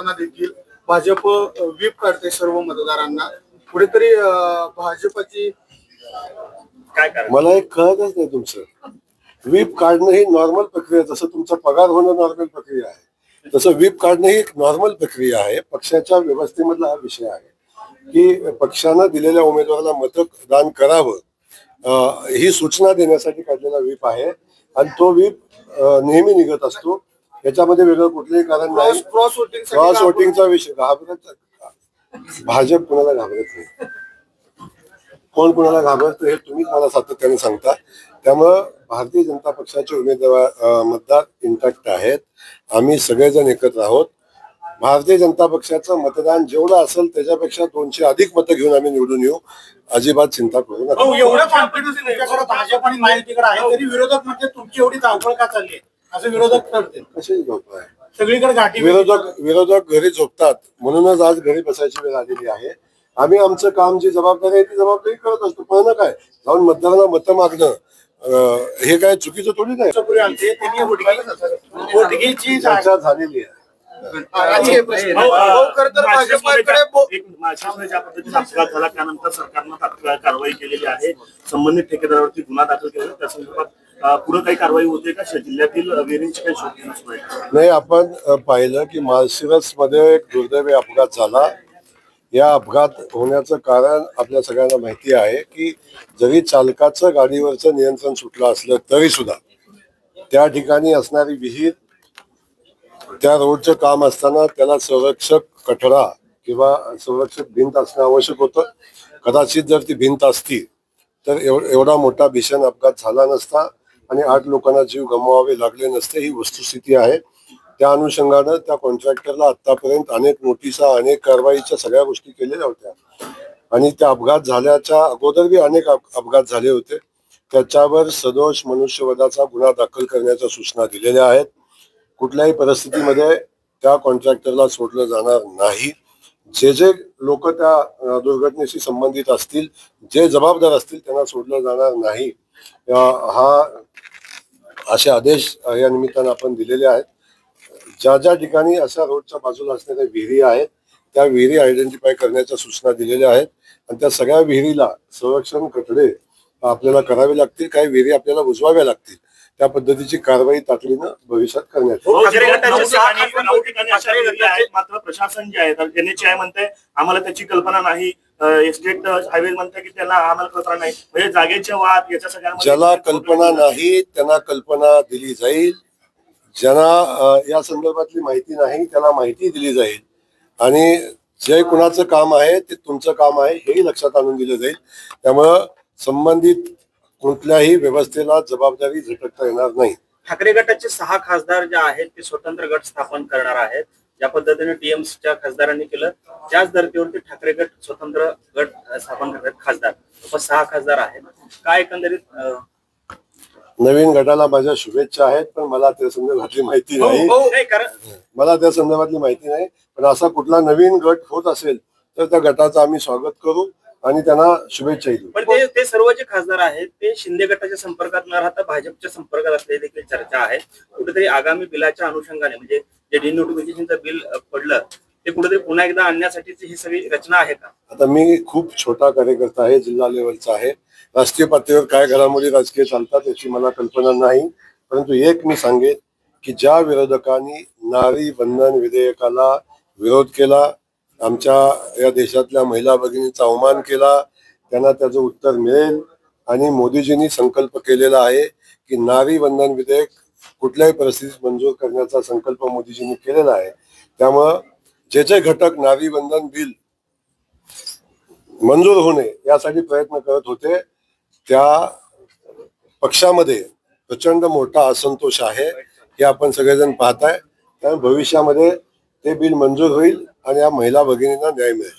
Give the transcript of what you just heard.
असताना देखील भाजप व्हीप काढते सर्व मतदारांना, कुठेतरी भाजपची काय कारण? मला एक कळतच नाही तुमचं. व्हीप काढणं ही नॉर्मल प्रक्रिया, जसं तुमचा पगार होणं नॉर्मल प्रक्रिया आहे तसं व्हीप काढणं ही एक नॉर्मल प्रक्रिया आहे. पक्षाच्या व्यवस्थेमधला हा विषय आहे की पक्षानं दिलेल्या उमेदवाराला मतदान करावं ही सूचना देण्यासाठी काढलेला व्हीप आहे आणि तो व्हीप नेहमी निघत असतो. याच्यामध्ये वेगळं कुठलंही कारण नाही. क्रॉस वोटिंगचा विषय भाजप कोणाला घाबरत नाही. कोण कोणाला घाबरतं हे तुम्ही मला सातत्याने सांगता. त्यामुळं भारतीय जनता पक्षाचे उमेदवार मतदार इंटॅक्ट आहेत. आम्ही सगळेजण एकत्र आहोत. भारतीय जनता पक्षाचं मतदान जेवढं असेल त्याच्यापेक्षा 200 अधिक मतं घेऊन आम्ही निवडून येऊ. अजिबात चिंता करू नका. एवढं कॉन्फिडन्स तुमच्याकडे भाजप आणि महायुतीकडे आहे तरी विरोधक म्हणजे तुमची एवढी धावपळ का चालली आहे असं विरोधक ठरते? कशाची झोप आहे? सगळीकडे घाटी विरोधक घरी झोपतात म्हणूनच आज घरी बसायची वेळ आलेली आहे. आम्ही आमचं काम जी जबाबदारी आहे ती जबाबदारी करत असतो. पण काय जाऊन मतदारांना मतं मागणं हे काय चुकीचं थोडी नाही. चर्चा झालेली आहे. ज्या पद्धतीने अपघात झाला त्यानंतर सरकारनं तात्काळ कारवाई केलेली आहे. संबंधित ठेकेदारावरती गुन्हा दाखल केला. त्या संदर्भात पुढे काही कारवाई होते का? जिल्ह्यातील विहिरींची काही शोध घेणं सुरू आहे? नाही, आपण पाहिलं की माळशिरस मध्ये एक दुर्दैवी अपघात झाला. या अपघात होण्याचं कारण आपल्या सगळ्यांना माहिती आहे की जरी चालकाचं गाडीवरचं नियंत्रण सुटलं असलं तरी सुद्धा त्या ठिकाणी असणारी विहीर, त्या रोडचं काम असताना त्याला संरक्षक कठडा किंवा संरक्षक भिंत असणं आवश्यक होतं. कदाचित जर ती भिंत असती तर एवढा मोठा भीषण अपघात झाला नसता आणि 8 लोकांना जीव गमवावे लागले नसते. ही वस्तुस्थिती आहे. त्या अनुषंगानं त्या कॉन्ट्रॅक्टरला आतापर्यंत अनेक नोटिसा, अनेक कारवाईच्या सगळ्या गोष्टी केलेल्या होत्या आणि त्या अपघात झाल्याच्या अगोदर बी अनेक अपघात झाले होते. त्याच्यावर सदोष मनुष्यवधाचा गुन्हा दाखल करण्याच्या सूचना दिलेल्या आहेत. कुठल्याही परिस्थितीमध्ये त्या कॉन्ट्रॅक्टरला सोडलं जाणार नाही. जे लोक त्या दुर्घटनेशी संबंधित असतील, जे जबाबदार असतील त्यांना सोडलं जाणार नाही. असे आदेश या निमित्तानं आपण दिलेले आहेत. ज्या ठिकाणी अशा रोडच्या बाजूला असणाऱ्या विहिरी आहेत त्या विहिरी आयडेंटिफाय करण्याच्या सूचना दिलेल्या आहेत आणि त्या सगळ्या विहिरीला संरक्षण कठडे आपल्याला करावे लागतील. काही विहिरी आपल्याला बुजवाव्या लागतील. त्या पद्धतीची कारवाई तातडीनं भविष्यात करण्यात येईल. मात्र प्रशासन जे आहे NHAI म्हणते आम्हाला त्याची कल्पना नाही. स्टेट हायवे म्हणते की त्याला आम्हाला कल्पना नाही. म्हणजे जागेचे वाद याच्या सगळ्या ज्याला कल्पना नाही त्यांना कल्पना दिली जाईल. ज्यांना या संदर्भातली माहिती नाही त्याला माहिती दिली जाईल आणि जे कुणाचं काम आहे ते तुमचं काम आहे हेही लक्षात आणून दिलं जाईल. त्यामुळं संबंधित कुठल्याही व्यवस्थेला जबाबदारी झटकता येणार नाही. ठाकरे गटाचे 6 खासदार जे आहेत ते स्वतंत्र गट स्थापन करणार आहेत. ज्या पद्धतीने टीएमसीच्या खासदारांनी केलं त्याच धर्तीवरती ठाकरे गट स्वतंत्र गट स्थापन करतात. खासदार 6 खासदार आहेत. काय एकंदरीत नवीन गटाला माझ्या शुभेच्छा आहेत पण मला त्या संदर्भातली माहिती नाही. पण असा कुठला नवीन गट होत असेल तर त्या गटाचं आम्ही स्वागत करू आणि त्यांना शुभेच्छा देऊ. पण ते सर्व जे खासदार आहेत ते शिंदे गटाच्या संपर्कात न राहता भाजपच्या संपर्कात असल्याची देखील चर्चा आहे. कुठेतरी आगामी बिलाच्या अनुषंगाने म्हणजे जे डिनोटिफिकेशनचं बिल पडलं ते कुठेतरी पुन्हा एकदा आणण्यासाठीची ही सगळी रचना आहे का? आता मी खूप छोटा कार्यकर्ता आहे, जिल्हा लेवलचा आहे. राष्ट्रीय पातळीवर काय घडामोडी राजकीय चालतात याची मला कल्पना नाही. परंतु एक मी सांगेन की ज्या विरोधकांनी नारी बंधन विधेयकाला विरोध केला, आमच्या या देशातल्या महिला भगिनींचा अवमान केला, त्यांना त्याचं उत्तर मिळेल. आणि मोदीजींनी संकल्प केलेला आहे की नारी बंधन विधेयक कुठल्याही परिस्थितीत मंजूर करण्याचा संकल्प मोदीजींनी केलेला आहे. त्यामुळं जे घटक नारी बंधन बिल मंजूर होणे यासाठी प्रयत्न करत होते त्या पक्षामध्ये प्रचंड मोठा असंतोष आहे हे आपण सगळेजण पाहताय. त्यामुळे भविष्यामध्ये ते बिल मंजूर होईल आणि या महिला भगिनींना न्याय मिळेल.